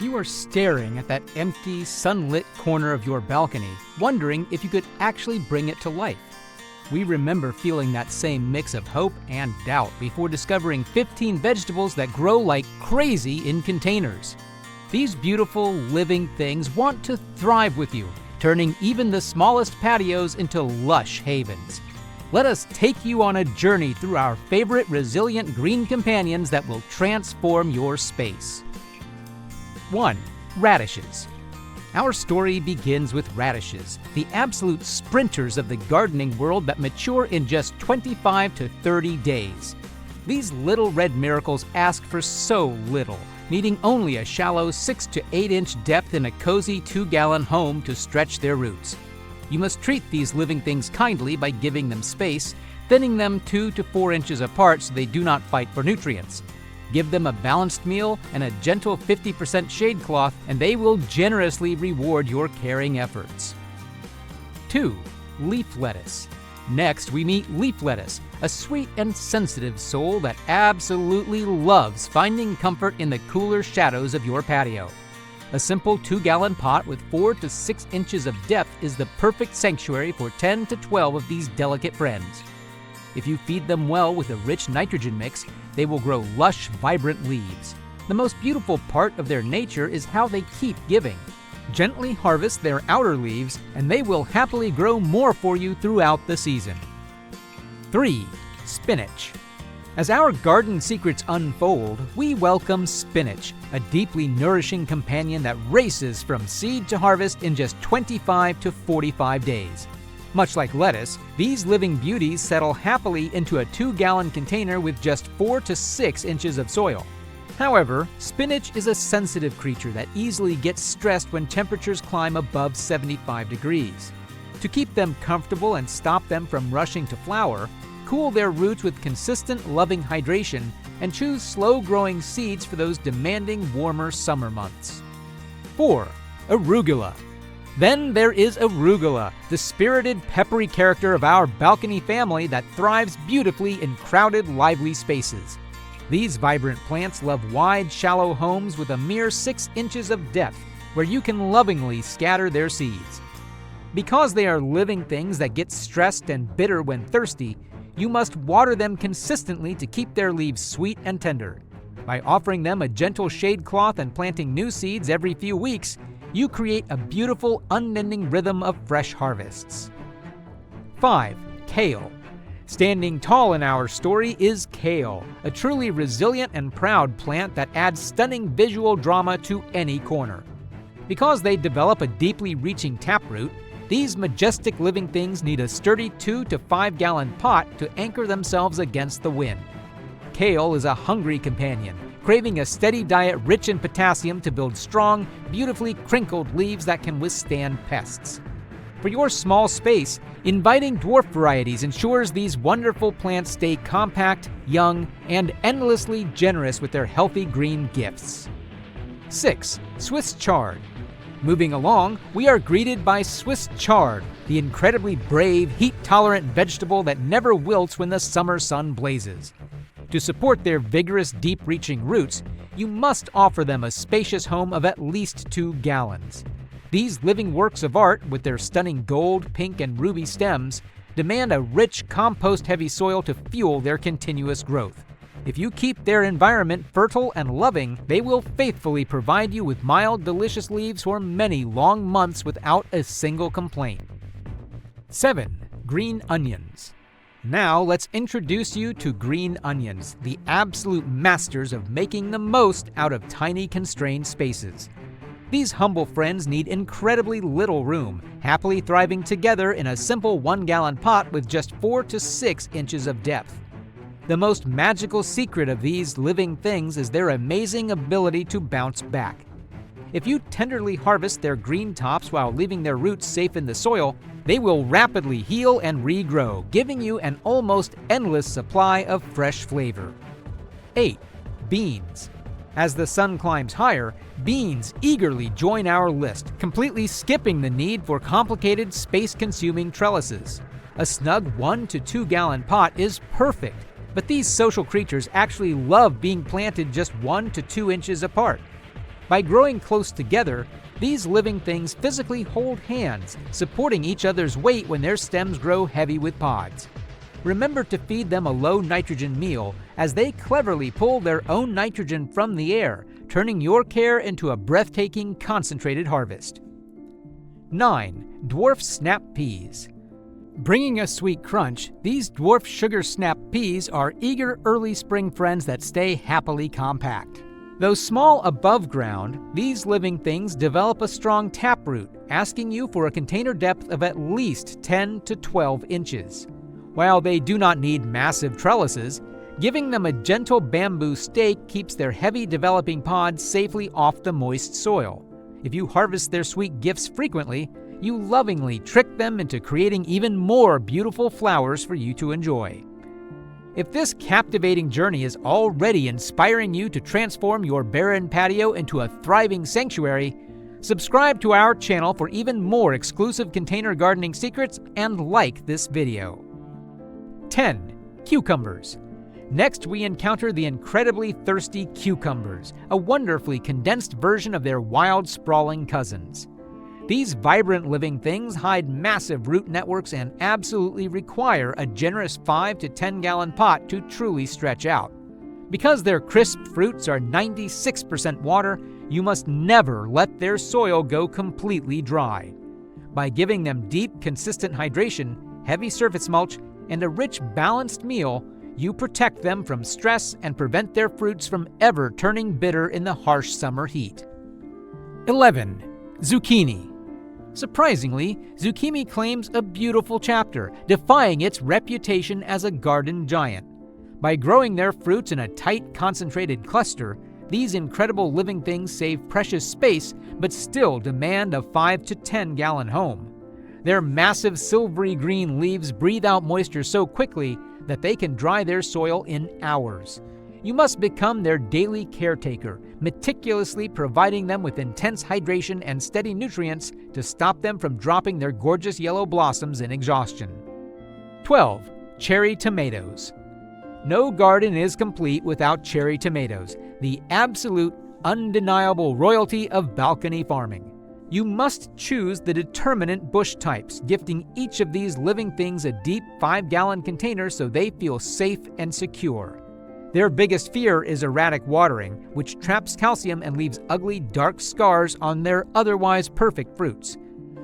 You are staring at that empty, sunlit corner of your balcony, wondering if you could actually bring it to life. We remember feeling that same mix of hope and doubt before discovering 15 vegetables that grow like crazy in containers. These beautiful, living things want to thrive with you, turning even the smallest patios into lush havens. Let us take you on a journey through our favorite resilient green companions that will transform your space. 1. Radishes. Our story begins with radishes, the absolute sprinters of the gardening world that mature in just 25 to 30 days. These little red miracles ask for so little, needing only a shallow 6 to 8 inch depth in a cozy 2-gallon home to stretch their roots. You must treat these living things kindly by giving them space, thinning them 2 to 4 inches apart so they do not fight for nutrients. Give them a balanced meal and a gentle 50% shade cloth, and they will generously reward your caring efforts. 2. Leaf lettuce. Next, we meet leaf lettuce, a sweet and sensitive soul that absolutely loves finding comfort in the cooler shadows of your patio. A simple 2-gallon pot with 4 to 6 inches of depth is the perfect sanctuary for 10 to 12 of these delicate friends. If you feed them well with a rich nitrogen mix, they will grow lush, vibrant leaves. The most beautiful part of their nature is how they keep giving. Gently harvest their outer leaves, and they will happily grow more for you throughout the season. 3. Spinach. As our garden secrets unfold, we welcome spinach, a deeply nourishing companion that races from seed to harvest in just 25 to 45 days. Much like lettuce, these living beauties settle happily into a 2-gallon container with just 4 to 6 inches of soil. However, spinach is a sensitive creature that easily gets stressed when temperatures climb above 75 degrees. To keep them comfortable and stop them from rushing to flower, cool their roots with consistent, loving hydration and choose slow-growing seeds for those demanding, warmer summer months. 4. Arugula. Then there is arugula, the spirited, peppery character of our balcony family that thrives beautifully in crowded, lively spaces. These vibrant plants love wide, shallow homes with a mere 6 inches of depth, where you can lovingly scatter their seeds. Because they are living things that get stressed and bitter when thirsty, you must water them consistently to keep their leaves sweet and tender. By offering them a gentle shade cloth and planting new seeds every few weeks, you create a beautiful, unending rhythm of fresh harvests. 5. Kale. Standing tall in our story is kale, a truly resilient and proud plant that adds stunning visual drama to any corner. Because they develop a deeply reaching taproot, these majestic living things need a sturdy 2 to 5-gallon pot to anchor themselves against the wind. Kale is a hungry companion, craving a steady diet rich in potassium to build strong, beautifully crinkled leaves that can withstand pests. For your small space, inviting dwarf varieties ensures these wonderful plants stay compact, young, and endlessly generous with their healthy green gifts. 6. Swiss chard. Moving along, we are greeted by Swiss chard, the incredibly brave, heat-tolerant vegetable that never wilts when the summer sun blazes. To support their vigorous, deep-reaching roots, you must offer them a spacious home of at least 2 gallons. These living works of art, with their stunning gold, pink, and ruby stems, demand a rich, compost-heavy soil to fuel their continuous growth. If you keep their environment fertile and loving, they will faithfully provide you with mild, delicious leaves for many long months without a single complaint. 7. Green onions. Now let's introduce you to green onions, the absolute masters of making the most out of tiny, constrained spaces. These humble friends need incredibly little room, happily thriving together in a simple 1-gallon pot with just 4 to 6 inches of depth. The most magical secret of these living things is their amazing ability to bounce back. If you tenderly harvest their green tops while leaving their roots safe in the soil, they will rapidly heal and regrow, giving you an almost endless supply of fresh flavor. 8. Beans. As the sun climbs higher, beans eagerly join our list, completely skipping the need for complicated, space-consuming trellises. A snug 1 to 2-gallon pot is perfect, but these social creatures actually love being planted just 1 to 2 inches apart. By growing close together, these living things physically hold hands, supporting each other's weight when their stems grow heavy with pods. Remember to feed them a low nitrogen meal, as they cleverly pull their own nitrogen from the air, turning your care into a breathtaking concentrated harvest. 9. Dwarf snap peas. Bringing a sweet crunch, these dwarf sugar snap peas are eager early spring friends that stay happily compact. Though small above ground, these living things develop a strong taproot, asking you for a container depth of at least 10 to 12 inches. While they do not need massive trellises, giving them a gentle bamboo stake keeps their heavy developing pods safely off the moist soil. If you harvest their sweet gifts frequently, you lovingly trick them into creating even more beautiful flowers for you to enjoy. If this captivating journey is already inspiring you to transform your barren patio into a thriving sanctuary, subscribe to our channel for even more exclusive container gardening secrets and like this video. 10. Cucumbers. Next, we encounter the incredibly thirsty cucumbers, a wonderfully condensed version of their wild, sprawling cousins. These vibrant living things hide massive root networks and absolutely require a generous 5 to 10 gallon pot to truly stretch out. Because their crisp fruits are 96% water, you must never let their soil go completely dry. By giving them deep, consistent hydration, heavy surface mulch, and a rich, balanced meal, you protect them from stress and prevent their fruits from ever turning bitter in the harsh summer heat. 11. Zucchini. Surprisingly, zucchini claims a beautiful chapter, defying its reputation as a garden giant. By growing their fruits in a tight, concentrated cluster, these incredible living things save precious space but still demand a 5 to 10 gallon home. Their massive silvery green leaves breathe out moisture so quickly that they can dry their soil in hours. You must become their daily caretaker, meticulously providing them with intense hydration and steady nutrients to stop them from dropping their gorgeous yellow blossoms in exhaustion. 12. Cherry tomatoes. No garden is complete without cherry tomatoes, the absolute, undeniable royalty of balcony farming. You must choose the determinate bush types, gifting each of these living things a deep 5-gallon container so they feel safe and secure. Their biggest fear is erratic watering, which traps calcium and leaves ugly, dark scars on their otherwise perfect fruits.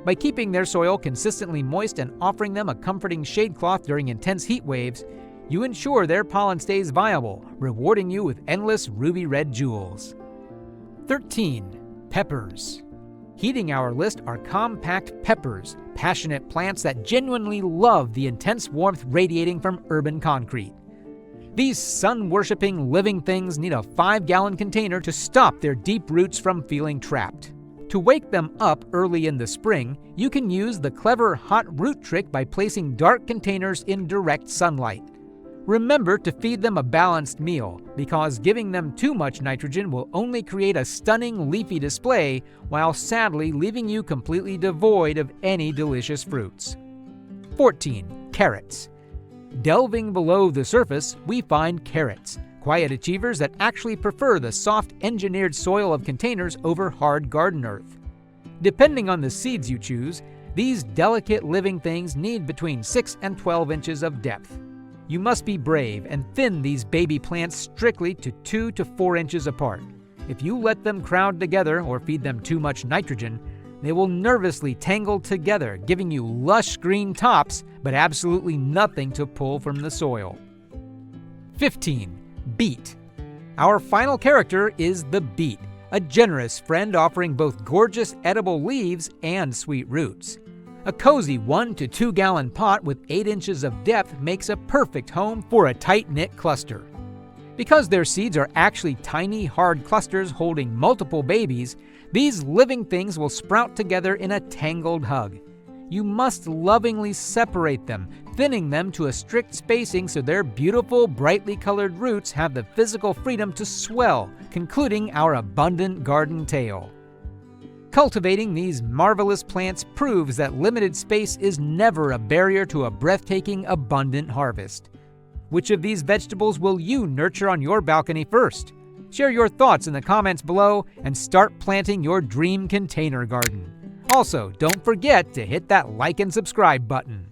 By keeping their soil consistently moist and offering them a comforting shade cloth during intense heat waves, you ensure their pollen stays viable, rewarding you with endless ruby red jewels. 13. Peppers. Heating our list are compact peppers, passionate plants that genuinely love the intense warmth radiating from urban concrete. These sun-worshipping living things need a 5-gallon container to stop their deep roots from feeling trapped. To wake them up early in the spring, you can use the clever hot root trick by placing dark containers in direct sunlight. Remember to feed them a balanced meal, because giving them too much nitrogen will only create a stunning leafy display, while sadly leaving you completely devoid of any delicious fruits. 14. Carrots. Delving below the surface, we find carrots, quiet achievers that actually prefer the soft, engineered soil of containers over hard garden earth. Depending on the seeds you choose, these delicate living things need between 6 and 12 inches of depth. You must be brave and thin these baby plants strictly to 2 to 4 inches apart. If you let them crowd together or feed them too much nitrogen, they will nervously tangle together, giving you lush green tops, but absolutely nothing to pull from the soil. 15. Beet. Our final character is the beet, a generous friend offering both gorgeous edible leaves and sweet roots. A cozy 1 to 2 gallon pot with 8 inches of depth makes a perfect home for a tight-knit cluster. Because their seeds are actually tiny, hard clusters holding multiple babies, these living things will sprout together in a tangled hug. You must lovingly separate them, thinning them to a strict spacing so their beautiful, brightly colored roots have the physical freedom to swell, concluding our abundant garden tale. Cultivating these marvelous plants proves that limited space is never a barrier to a breathtaking, abundant harvest. Which of these vegetables will you nurture on your balcony first? Share your thoughts in the comments below and start planting your dream container garden. Also, don't forget to hit that like and subscribe button.